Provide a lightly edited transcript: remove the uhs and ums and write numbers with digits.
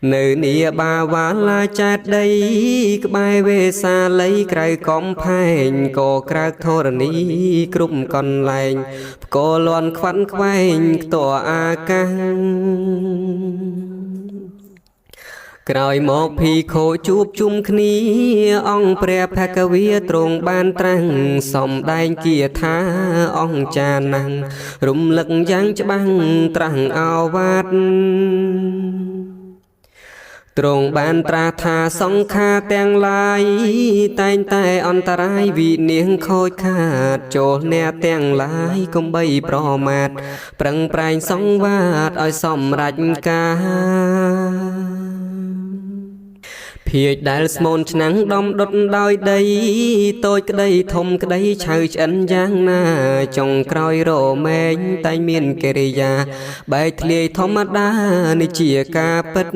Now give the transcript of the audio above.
nơi nia ba vá la chát đây cái bài về xa lấy cây cóm phèn cổ cây thô ní crum còn lành cổ loan khoăn khoanh tòa a căng ក្រោយមកភីខូជួបជុំគ្នាអង្គព្រះភគវីទ្រង់បានត្រាំងសំដែងគាថាអង្គចាណាំងរំលឹកយ៉ាងច្បាស់ត្រាស់អោវាទទ្រង់បានត្រាស់ថាសង្ខារទាំងឡាយតែងតែអន្តរាយវិនាងខូចខាតចូលអ្នកទាំងឡាយកុំបីប្រមាទប្រឹងប្រែងសង្វាតឲ្យសម្រេចការ ភាជដែលស្មូនឆ្នាំងដំដុតដោយដីតូចក្ដីធំក្ដីឆៅឆ្អិនយ៉ាងណាចុងក្រោយរមែងតែមានកិរិយាបែកធ្លាយធម្មតានេះជាការពិត